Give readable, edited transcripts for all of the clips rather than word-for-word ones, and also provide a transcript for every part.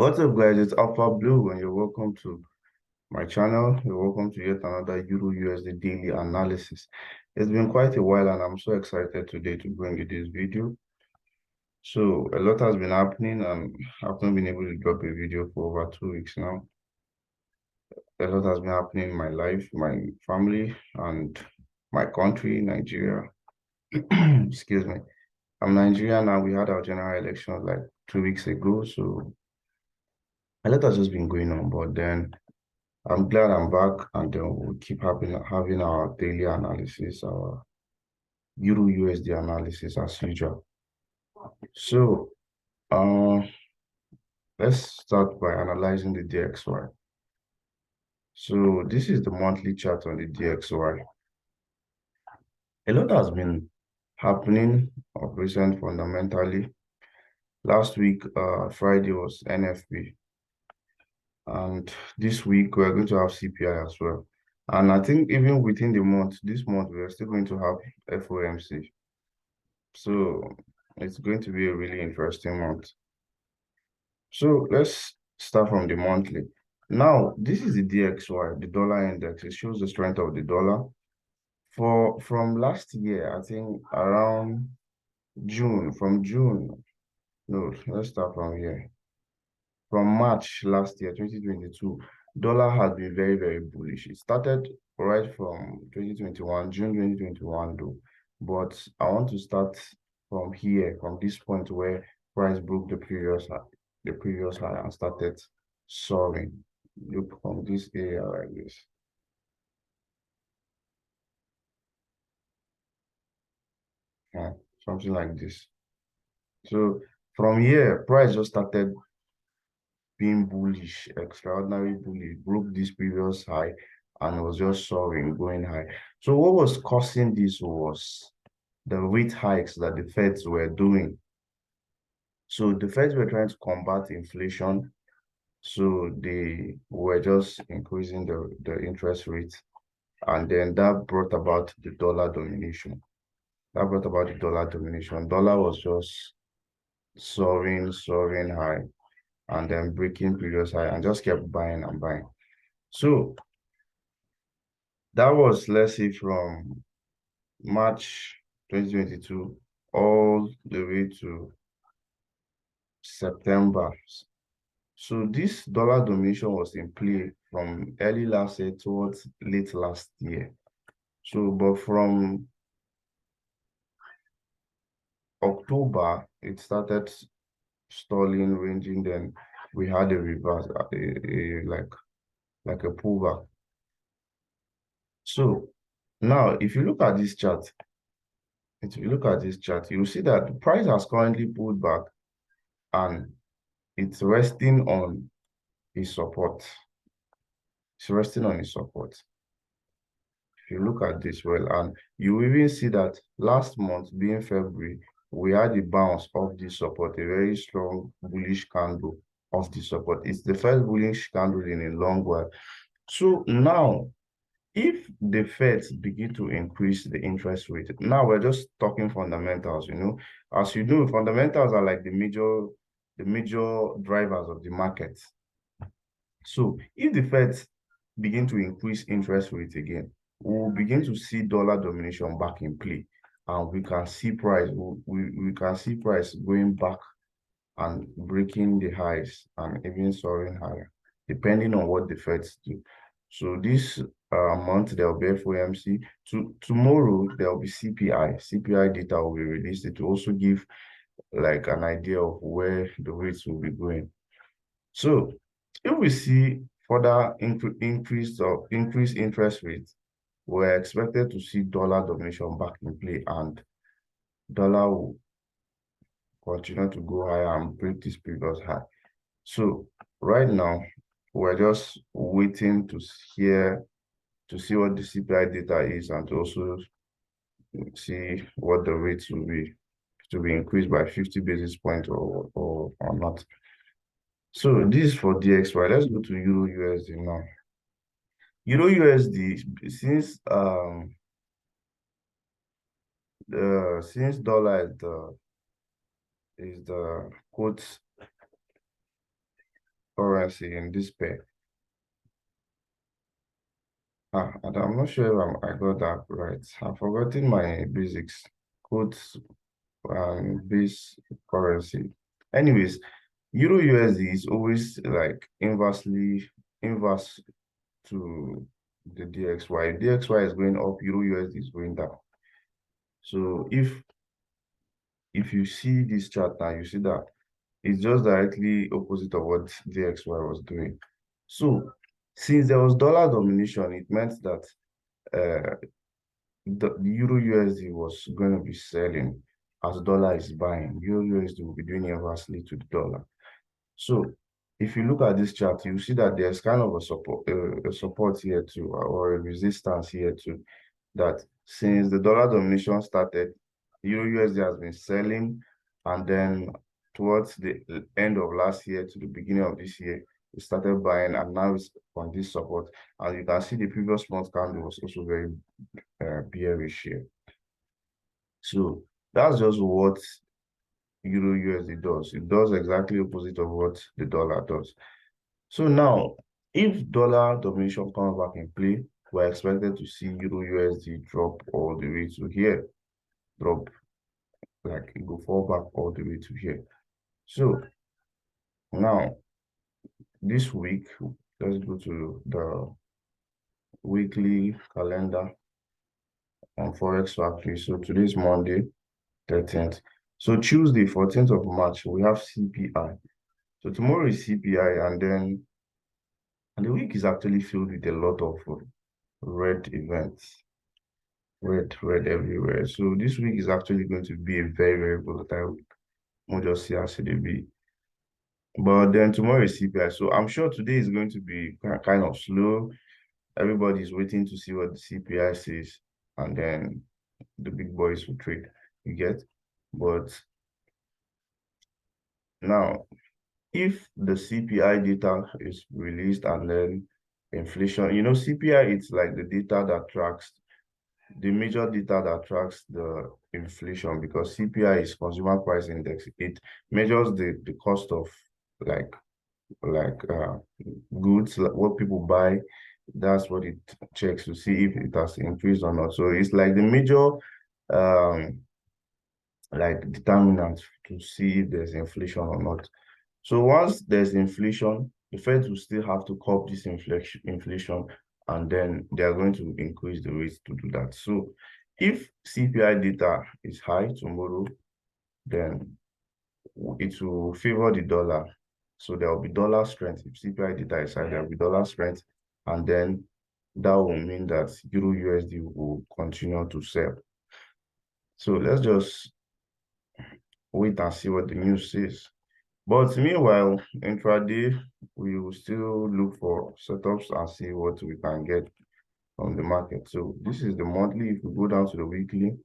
What's up, guys? It's Alpha Blue, and you're welcome to my channel. You're welcome to yet another Euro USD daily analysis. It's been quite a while, and I'm so excited today to bring you this video. So, a lot has been happening, and I've not been able to drop a video for over 2 weeks now. A lot has been happening in my life, my family, and my country, Nigeria. Excuse me. I'm Nigerian, and we had our general elections like 2 weeks ago, so a lot has just been going on, but then I'm glad I'm back, and then we'll keep having our daily analysis, our Euro USD analysis as usual. So, let's start by analyzing the DXY. So, this is the monthly chart on the DXY. A lot has been happening of recent fundamentally. Last week, Friday was NFP, and this week we're going to have CPI as well. And I think even within the month, this month, we're still going to have FOMC. So it's going to be a really interesting month. So let's start from the monthly. Now, this is the DXY, the dollar index. It shows the strength of the dollar. From last year, I think around June, no, let's start from here. From March last year, 2022, dollar has been very, very bullish. It started right from 2021, June 2021 though. But I want to start from here, from this point where price broke the previous high and started soaring. Look from this area like this. Yeah, something like this. So from here, price just started being bullish, extraordinary bullish, broke this previous high and was just soaring, going high. So what was causing this was the rate hikes that the Feds were doing. So the Feds were trying to combat inflation. So they were just increasing the interest rate. And then that brought about the dollar domination. Dollar was just soaring high, and then breaking previous high and just kept buying and buying. So that was, let's say, from March 2022 all the way to September. So this dollar domination was in play from early last year towards late last year. So, but from October, it started stalling, ranging, then we had a reverse, like a pullback. So now, if you look at this chart, you'll see that the price has currently pulled back and it's resting on his support. It's resting on his support. If you look at this well, and you even see that last month, being February, we had a bounce of this support, a very strong bullish candle of the support. It's the first bullish candle in a long while. So now, if the Feds begin to increase the interest rate, now we're just talking fundamentals, As you know, fundamentals are like the major drivers of the market. So if the Feds begin to increase interest rates again, we'll begin to see dollar domination back in play, and we can see price going back and breaking the highs and even soaring higher, depending on what the Feds do. So this month there will be FOMC. Tomorrow there will be CPI. CPI data will be released. It will also give like an idea of where the rates will be going. So if we see further increased interest rates, we're expected to see dollar domination back in play, and dollar will continue to go higher and break this previous high. So right now, we're just waiting to see what the CPI data is, and to also see what the rates will be to be increased by 50 basis points or not. So this is for DXY. Let's go to Euro USD now. Euro USD, since dollar is the quote currency in this pair. I'm not sure if I got that right. I've forgotten my basics. Codes and base currency. Anyways, Euro USD is always like inverse to the DXY. DXY is going up, Euro USD is going down. So if you see this chart now, you see that it's just directly opposite of what DXY was doing. So since there was dollar domination, it meant that the Euro USD was going to be selling as dollar is buying. Euro USD will be doing inversely to the dollar. So if you look at this chart, you see that there's kind of a support here too, or a resistance here too, that since the dollar domination started, Euro USD has been selling, and then towards the end of last year to the beginning of this year, it started buying, and now it's on this support. And you can see the previous month candle was also very bearish here. So that's just what Euro USD does. It does exactly opposite of what the dollar does. So now, if dollar domination comes back in play, we're expected to see Euro USD drop all the way to here. Drop, like it go fall back all the way to here. So now, this week, let's go to the weekly calendar on Forex Factory. So today's Monday, 13th. So Tuesday, 14th of March, we have CPI. So tomorrow is CPI, and the week is actually filled with a lot of red events. Red everywhere. So this week is actually going to be a very, very volatile week. We'll just see how it be. But then tomorrow is CPI. So I'm sure today is going to be kind of slow. Everybody's waiting to see what the CPI says, and then the big boys will trade. You get? But now, if the CPI data is released and then inflation, CPI, it's like the data that tracks the major data that tracks the inflation, because CPI is Consumer Price Index. It measures the cost of like goods, like what people buy. That's what it checks to see if it has increased or not. So it's like the major determinant to see if there's inflation or not. So once there's inflation, the Fed will still have to curb this inflation, and then they are going to increase the rates to do that. So if CPI data is high tomorrow, then it will favor the dollar. So there will be dollar strength. If CPI data is high, there will be dollar strength, and then that will mean that Euro USD will continue to sell. So let's just wait and see what the news says. But meanwhile, intraday, we will still look for setups and see what we can get from the market. So this is the monthly. If we go down to the weekly,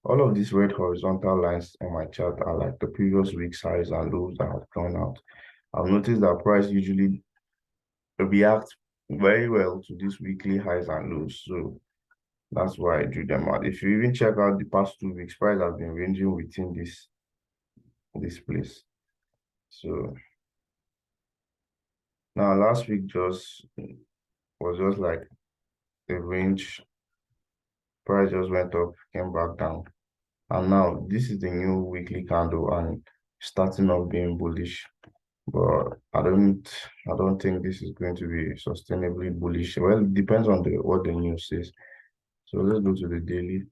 all of these red horizontal lines on my chart are like the previous week's highs and lows that have drawn out. I've noticed that price usually reacts very well to these weekly highs and lows. So that's why I drew them out. If you even check out the past 2 weeks, price has been ranging within this place. So now last week was just like a range. Price just went up, came back down, and now this is the new weekly candle and starting off being bullish. But I don't think this is going to be sustainably bullish. Well, it depends on what the news says. So let's go to the daily.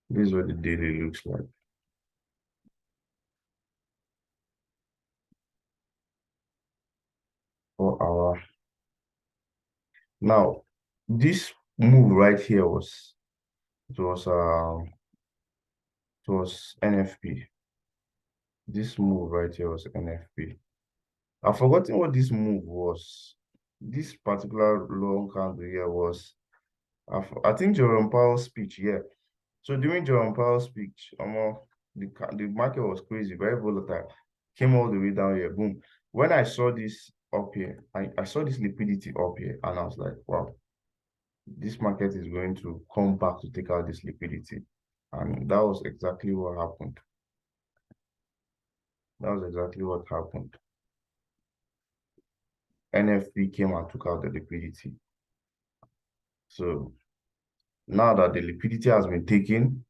This is what the daily looks like. For our now, this move right here was NFP. This move right here was NFP. I've forgotten what this move was. This particular long candle here was, I think, Jerome Powell's speech. Yeah. So during Jerome Powell's speech, the market was crazy, very volatile. Came all the way down here, boom. When I saw this up here, I saw this liquidity up here, and I was like, wow, this market is going to come back to take out this liquidity. And that was exactly what happened. That was exactly what happened. NFP came and took out the liquidity. So now that the liquidity has been taken,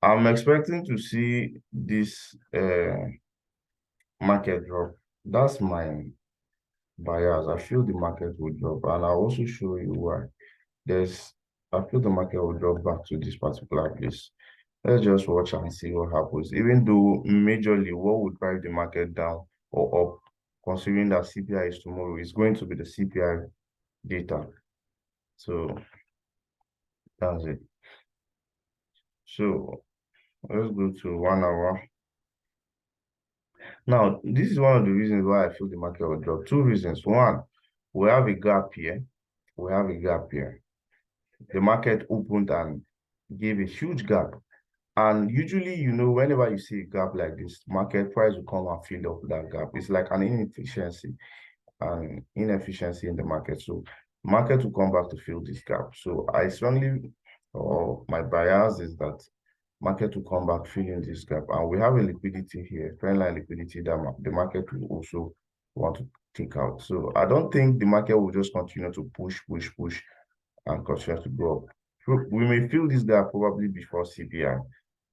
I'm expecting to see this market drop. That's my bias. I feel the market will drop, and I'll also show you why. There's, I feel the market will drop back to this particular place. Let's just watch and see what happens. Even though majorly what would drive the market down or up, considering that CPI is tomorrow, is going to be the CPI data. So that's it. So let's go to 1 hour. Now, this is one of the reasons why I feel the market will drop. Two reasons. One, we have a gap here. We have a gap here. The market opened and gave a huge gap. And usually, whenever you see a gap like this, market price will come and fill up that gap. It's like an inefficiency in the market. So market will come back to fill this gap. So I strongly, or my bias is that market will come back filling this gap. And we have a liquidity here, trendline liquidity that the market will also want to take out. So I don't think the market will just continue to push and continue to go up. So we may fill this gap probably before CPI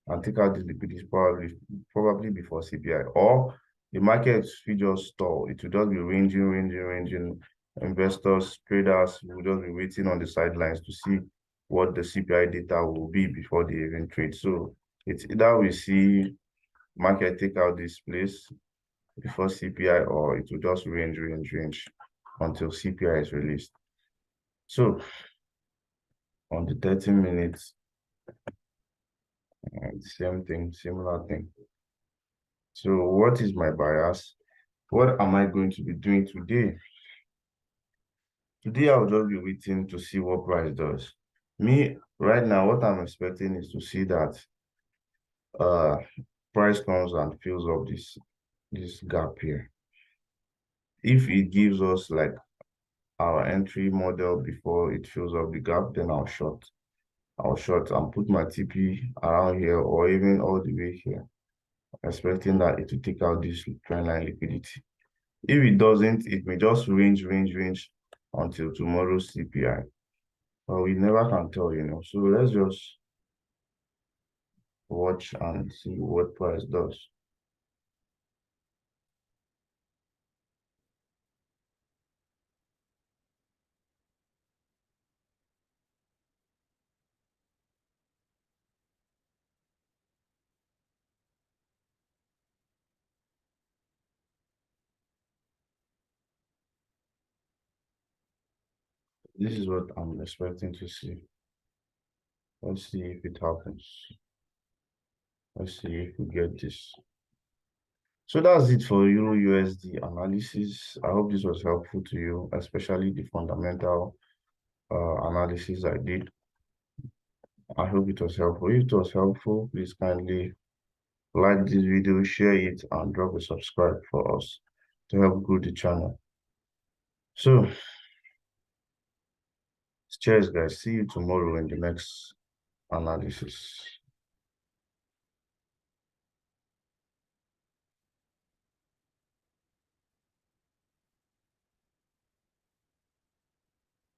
and take out the liquidity probably before CPI, or the market will just stall. It will just be ranging. Investors, traders will just be waiting on the sidelines to see what the CPI data will be before they even trade. So it's either we see market take out this place before CPI, or it will just range until CPI is released. So on the 30 minutes, same thing, similar thing. So what is my bias? What am I going to be doing today? Today, I'll just be waiting to see what price does. Me, right now, what I'm expecting is to see that price comes and fills up this gap here. If it gives us like our entry model before it fills up the gap, then I'll short. I'll short and put my TP around here or even all the way here, expecting that it will take out this trendline liquidity. If it doesn't, it may just range until tomorrow's CPI. But we never can tell, So let's just watch and see what price does. This is what I'm expecting to see. Let's see if it happens. Let's see if we get this. So that's it for Euro USD analysis. I hope this was helpful to you, especially the fundamental analysis I did. I hope it was helpful. If it was helpful, please kindly like this video, share it, and drop a subscribe for us to help grow the channel. So, cheers, guys. See you tomorrow in the next analysis.